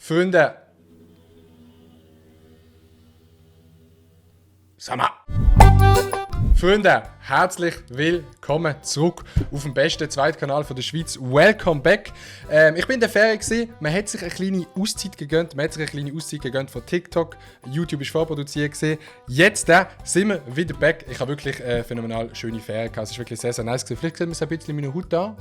Freunde. Sama. Freunde, herzlich willkommen zurück auf dem besten Zweitkanal der Schweiz. Welcome back. Ich bin in der Ferien gewesen. Man hat sich eine kleine Auszeit gegönnt. Von TikTok. YouTube ist vorproduziert gewesen. Jetzt sind wir wieder back. Ich habe wirklich phänomenal schöne Ferien gehabt. Es ist wirklich sehr, sehr nice gewesen. Vielleicht sieht man es ein bisschen in meiner Haut da.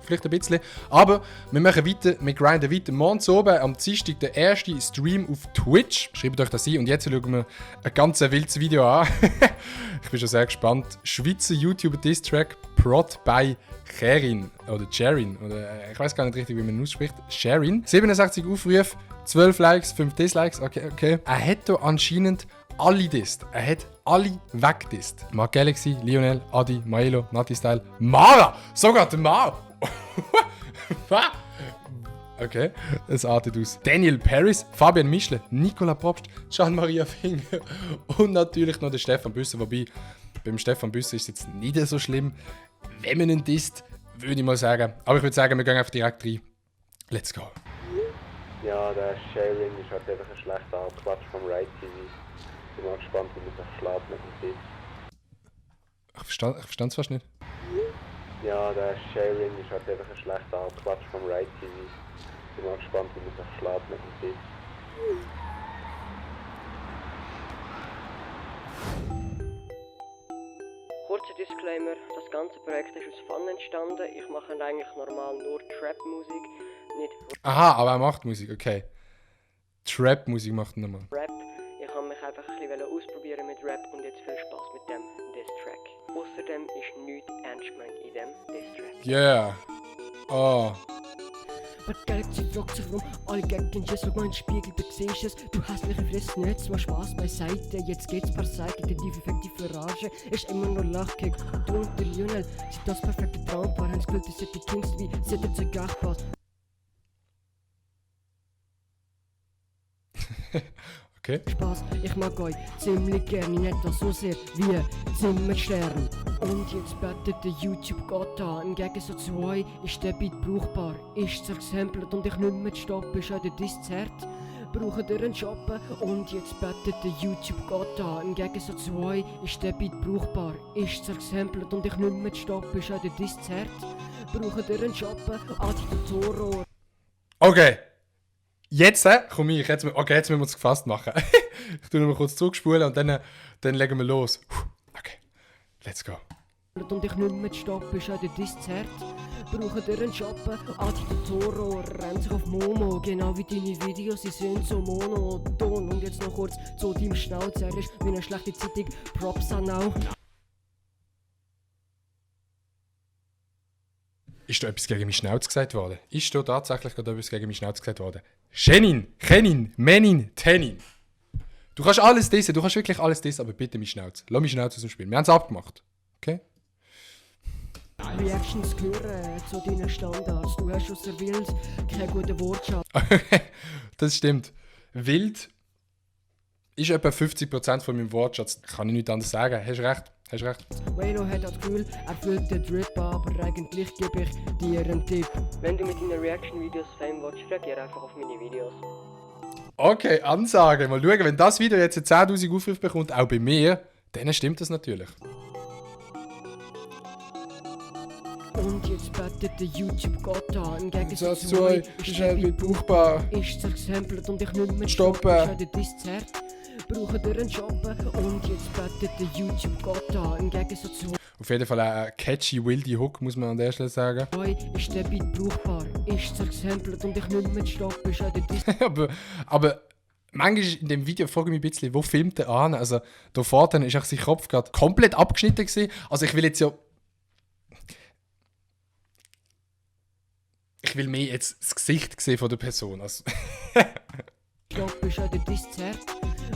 Vielleicht ein bisschen. Aber wir machen weiter, wir grinden weiter. Morgen oben am Dienstag der erste Stream auf Twitch. Schreibt euch das ein. Und jetzt schauen wir ein ganz wildes Video an. Ich bin schon sehr gespannt. Schweizer YouTuber Diss-Track Prod by Cherin. Oder Cherin. Oder ich weiß gar nicht richtig, wie man ihn ausspricht. Cherin. 67 Aufrufe, 12 Likes, 5 Dislikes. Okay. Er hat hier anscheinend alle disst. Er hat alle weggedisst. Mark Galaxy, Lionel, Adi, Maelo, Nati Style, Mara! Sogar der Mara! Okay, es artet aus. Daniel Paris, Fabian Mischle, Nicola Probst, Jean-Maria Finger und natürlich noch der Stefan Büsser. Wobei, beim Stefan Büsser ist es jetzt nicht so schlimm. Wenn man ihn disst, würde ich mal sagen. Aber ich würde sagen, wir gehen einfach direkt rein. Let's go. Ja, der Sharing ist halt einfach ein schlechter Abklatsch vom Right TV. Ich bin mal gespannt, wie man sich schlägt mit dem Diss. Ich verstand es fast nicht. Ja, der Sharing ist halt einfach ein schlechter Abklatsch vom Right TV. Ich bin mal gespannt, wie man sich schlägt mit dem Diss. Kurzer Disclaimer, das ganze Projekt ist aus Fun entstanden. Ich mache eigentlich normal nur Trap-Musik, nicht Aha, aber er macht Musik, okay. Trap-Musik macht er nochmal. Rap. Ich habe mich einfach ein bisschen ausprobieren mit Rap und jetzt viel Spaß mit dem Diss-Track. Außerdem ist nichts ernst gemeint in dem Diss-Track. Yeah. Oh. Aber Galaxy fragt sich rum, alle Gaggen, jetzt schau mal in den Spiegel, da siehst es. Du hässliche Fresse, jetzt mal Spaß beiseite. Jetzt geht's per Seite, denn die perfekte Rage ist immer nur Lachkick. Du und der Lionel sind das perfekte Traumpaar. Hans Kult ist die Kings wie, seht ihr zu Gachpass. Okay. Spaß, ich mag euch ziemlich gerne, nicht so sehr wie Zimmerstern. Und jetzt bettet der YouTube-Gott an, im Gegensatz zu euch ist der Beat brauchbar. Ist zersampelt und ich nicht mehr zu stoppen, ist auch der Diss-Zert. Braucht ihr einen Shoppen und jetzt bettet der YouTube-Gott an, im Gegensatz zu euch ist der Beat brauchbar. Ist zersampelt und ich nicht mehr zu stoppen, ist auch der Diss-Zert. Braucht ihr einen Shoppen, Adi Toro. Okay. Jetzt komm ich. Jetzt müssen wir es gefasst machen. Ich tue noch mal kurz zurückspulen und dann legen wir los. Okay, let's go. Und ich nicht mehr zu stoppen, ist auch der Diss-Zert. Braucht ihr einen Shoppen, Adi Toro rennt sich auf Momo. Genau wie deine Videos, sie sind so monoton. Und jetzt noch kurz zu deinem Schnauzer, ist wie eine schlechte Zeitung, Props an auch. Ist da etwas gegen meine Schnauze gesagt worden? Ist da tatsächlich gerade etwas gegen meine Schnauze gesagt worden? Chenin, Menin, Tenin. Du kannst alles dissen, du kannst wirklich alles dissen, aber bitte meine Schnauze. Lass mich Schnauze aus dem Spiel. Wir haben es abgemacht. Okay? Reactions gehören zu deinen Standards. Du hast aus der Wild keinen guten Wortschatz. Das stimmt. Wild ist etwa 50% von meinem Wortschatz. Kann ich nichts anderes sagen. Hast recht. Wayno hat das Gefühl, er fühlt den Drip, aber eigentlich gebe ich dir einen Tipp. Wenn du mit deinen Reaction-Videos Fame willst, reagier einfach auf meine Videos. Okay, Ansage. Mal schauen, wenn das Video jetzt 10'000 Aufrufe bekommt, auch bei mir, dann stimmt das natürlich. Und jetzt bettet der YouTube-Gott an, im Gegensatz Satz zu 2 euch ist halt nicht brauchbar. ist zersampelt und ich nicht mehr Stoppen. ist auch der Diss-Zert. Braucht ihr einen Shoppen und jetzt bettet der YouTube-Gott an, im Gegensatz zu Auf jeden Fall eine catchy, wilde Hook, muss man an der Stelle sagen. euch ist der Beat brauchbar, ist zersampelt und ich nicht mehr stoppen, ist auch der Diss-Zert. aber manchmal in dem Video frage ich mich ein bisschen, wo filmt er an? Also, da vorne ist auch sein Kopf gerade komplett abgeschnitten gewesen. Also, ich will jetzt ja... Ich will mehr jetzt das Gesicht sehen von der Person. Also Stopp ist auch der Diss-Zert.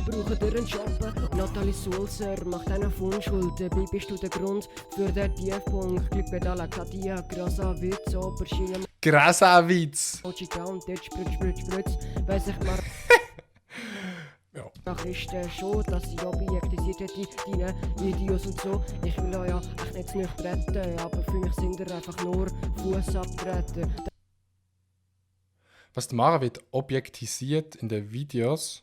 Braucht ihr einen Shoppen? Nathalie Sulzer macht einen Fundschuld. Dabei bist du der Grund für den Tiefpunkt. Glückpedala, Katia, Grasa, Witz, Aubergine, Grasawitz. Mochika und dort Spritz. Weiss ich mal. Ja. Ach, ist schon, dass ich objektiviert hätte, deine Videos und so. Ich will euch ja echt nicht nicht retten, aber für mich sind ihr einfach nur Fußabtreter. Was die Mara wird objektisiert in den Videos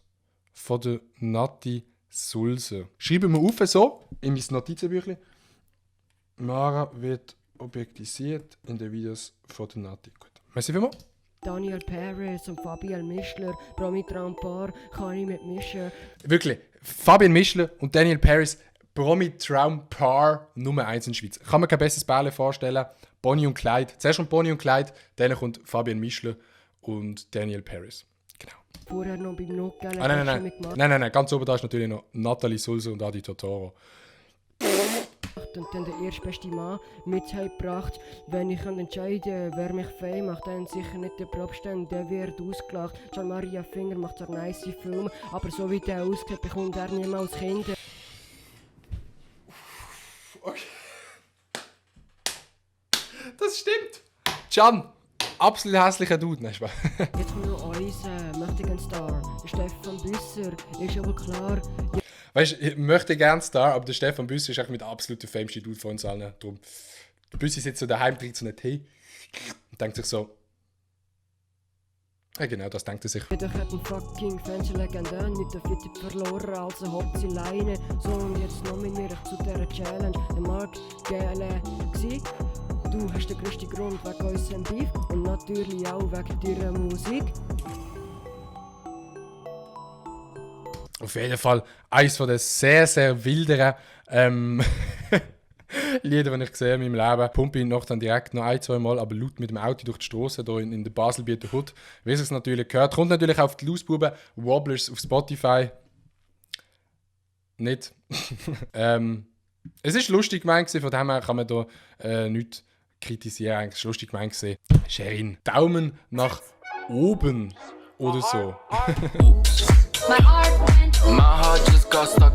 von der Nati Sulse. Schreiben wir auf so in mein Notizenbüchlein. Mara wird objektisiert in den Videos von der Nati. Gut. Merci vielmals. Daniel Perez und Fabian Mischler, Promi-Traumpaar, kann ich mitmischen. Wirklich, Fabian Mischler und Daniel Paris, Promi-Traumpaar Nummer 1 in der Schweiz. Kann man kein besseres Bärle vorstellen. Bonnie und Clyde. Zuerst kommt Bonnie und Clyde, dann kommt Fabian Mischler und Daniel Paris. Genau. Vorher noch beim Notgeld. Nein. Ganz oben da ist natürlich noch Nathalie Sulse und Adi Totoro. Und dann der erstbeste Mann mit heimgebracht. Wenn ich entscheiden wer mich fein macht, dann sicher nicht der Probstern, der wird ausgelacht. Gian-Maria Finger macht so einen nice Film, aber so wie der ausgeht, bekommt er niemals Kinder. Okay. Das stimmt! Can, absolut hässlicher Dude. Nein, Spaß. Jetzt kommt noch unser mächtiger Star, der Stefan Büsser, ist aber klar. Weißt du, ich möchte gerne Star, aber der Stefan Büsser ist eigentlich mit der absoluten fameste Dude von uns allen. Darum, der Büsser sitzt so daheim, trinkt so einen Tee und denkt sich so. Ja, genau, das denkt er sich. Doch hat ein fucking Fernsehlegende nicht der Fitte verloren, also hockt sie Leine. So, und jetzt nominiere ich zu dieser Challenge den Mark Gale gsi. Du hast den grössten Grund wegen unserem Beef und natürlich auch wegen deiner Musik. Auf jeden Fall eines der sehr, sehr wilderen Lieder, die ich gesehen habe in meinem Leben. Pumpe ich noch dann direkt noch 1-2 Mal, aber laut mit dem Auto durch die Straße hier in der Baselbieter Hood. Wie es natürlich gehört. Kommt natürlich auf die Lausbuben Wobblers auf Spotify. Nicht. Es ist lustig gemeint, von dem her kann man da nichts kritisieren. Eigentlich ist es lustig gemeint. Sherin, Daumen nach oben oder so. My heart just got stuck